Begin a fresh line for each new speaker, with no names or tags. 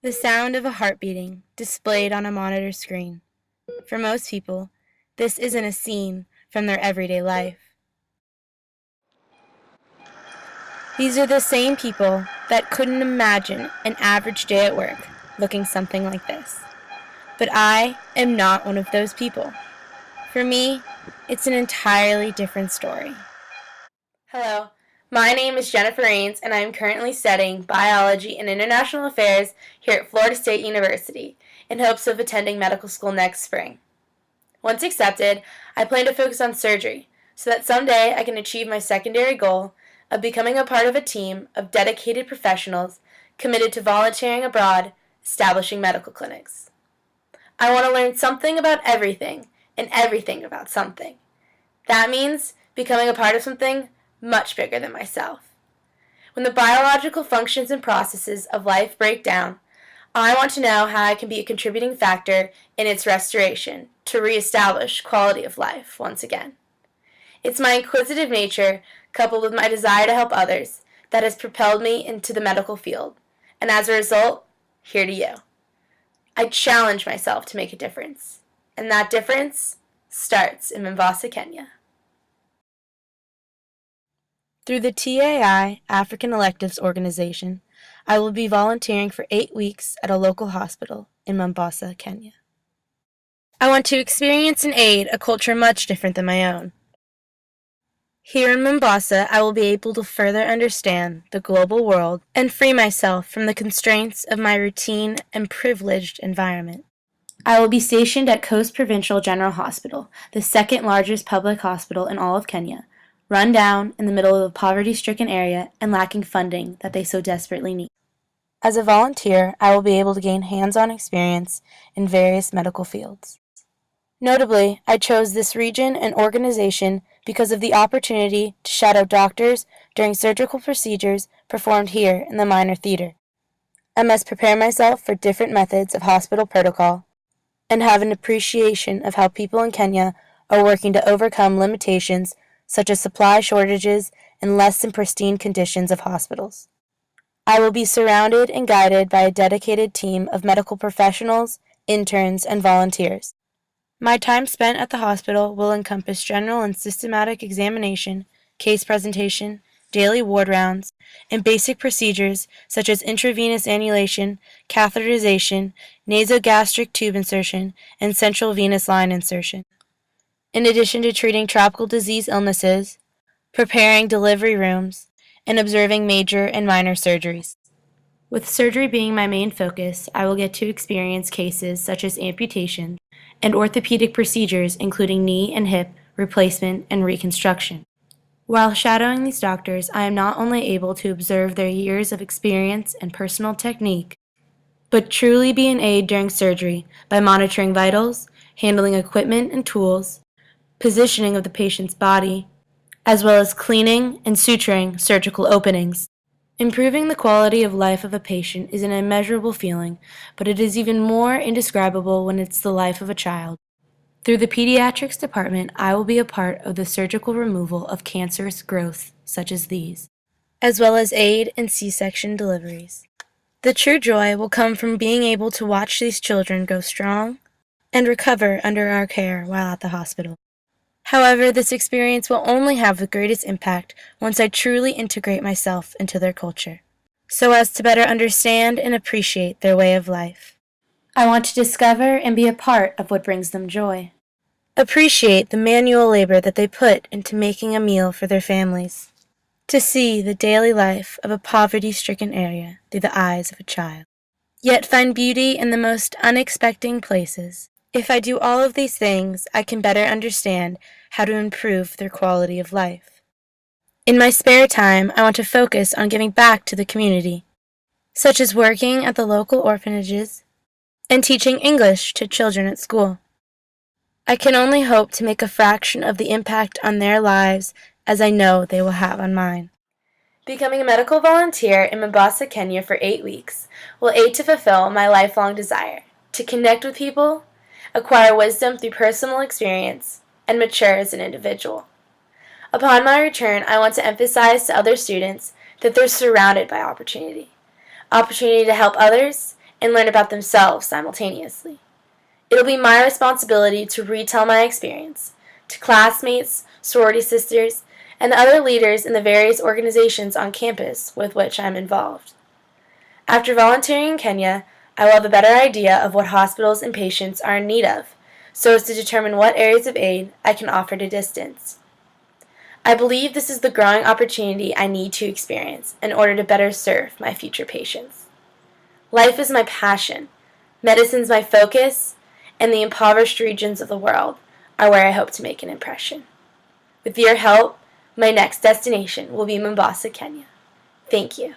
The sound of a heart beating displayed on a monitor screen. For most people, this isn't a scene from their everyday life. These are the same people that couldn't imagine an average day at work looking something like this. But I am not one of those people. For me, it's an entirely different story. Hello, my name is Jennifer Rains, and I am currently studying biology and international affairs here at Florida State University in hopes of attending medical school next spring. Once accepted, I plan to focus on surgery so that someday I can achieve my secondary goal of becoming a part of a team of dedicated professionals committed to volunteering abroad, establishing medical clinics. I want to learn something about everything and everything about something. That means becoming a part of something much bigger than myself. When the biological functions and processes of life break down, I want to know how I can be a contributing factor in its restoration to reestablish quality of life once again. It's my inquisitive nature, coupled with my desire to help others, that has propelled me into the medical field, and as a result, here to you. I challenge myself to make a difference, and that difference starts in Mombasa, Kenya. Through the TAI African Electives Organization, I will be volunteering for 8 weeks at a local hospital in Mombasa, Kenya. I want to experience and aid a culture much different than my own. Here in Mombasa, I will be able to further understand the global world and free myself from the constraints of my routine and privileged environment. I will be stationed at Coast Provincial General Hospital, the second largest public hospital in all of Kenya, run down in the middle of a poverty-stricken area and lacking funding that they so desperately need. As a volunteer, I will be able to gain hands-on experience in various medical fields. Notably, I chose this region and organization because of the opportunity to shadow doctors during surgical procedures performed here in the minor theater. I must prepare myself for different methods of hospital protocol and have an appreciation of how people in Kenya are working to overcome limitations such as supply shortages and less than pristine conditions of hospitals. I will be surrounded and guided by a dedicated team of medical professionals, interns, and volunteers. My time spent at the hospital will encompass general and systematic examination, case presentation, daily ward rounds, and basic procedures such as intravenous annulation, catheterization, nasogastric tube insertion, and central venous line insertion. In addition to treating tropical disease illnesses, preparing delivery rooms, and observing major and minor surgeries. With surgery being my main focus, I will get to experience cases such as amputation and orthopedic procedures including knee and hip replacement and reconstruction. While shadowing these doctors, I am not only able to observe their years of experience and personal technique, but truly be an aid during surgery by monitoring vitals, handling equipment and tools, positioning of the patient's body, as well as cleaning and suturing surgical openings. Improving the quality of life of a patient is an immeasurable feeling, but it is even more indescribable when it's the life of a child. Through the pediatrics department, I will be a part of the surgical removal of cancerous growths such as these, as well as aid in C-section deliveries. The true joy will come from being able to watch these children grow strong and recover under our care while at the hospital. However, this experience will only have the greatest impact once I truly integrate myself into their culture, so as to better understand and appreciate their way of life. I want to discover and be a part of what brings them joy. Appreciate the manual labor that they put into making a meal for their families. To see the daily life of a poverty-stricken area through the eyes of a child. Yet find beauty in the most unexpected places. If I do all of these things, I can better understand how to improve their quality of life. In my spare time, I want to focus on giving back to the community, such as working at the local orphanages and teaching English to children at school. I can only hope to make a fraction of the impact on their lives as I know they will have on mine. Becoming a medical volunteer in Mombasa, Kenya for 8 weeks will aid to fulfill my lifelong desire to connect with people, acquire wisdom through personal experience, and mature as an individual. Upon my return, I want to emphasize to other students that they're surrounded by opportunity. Opportunity to help others and learn about themselves simultaneously. It'll be my responsibility to retell my experience to classmates, sorority sisters, and the other leaders in the various organizations on campus with which I'm involved. After volunteering in Kenya, I will have a better idea of what hospitals and patients are in need of, so as to determine what areas of aid I can offer to distance. I believe this is the growing opportunity I need to experience in order to better serve my future patients. Life is my passion, medicine's my focus, and the impoverished regions of the world are where I hope to make an impression. With your help, my next destination will be Mombasa, Kenya. Thank you.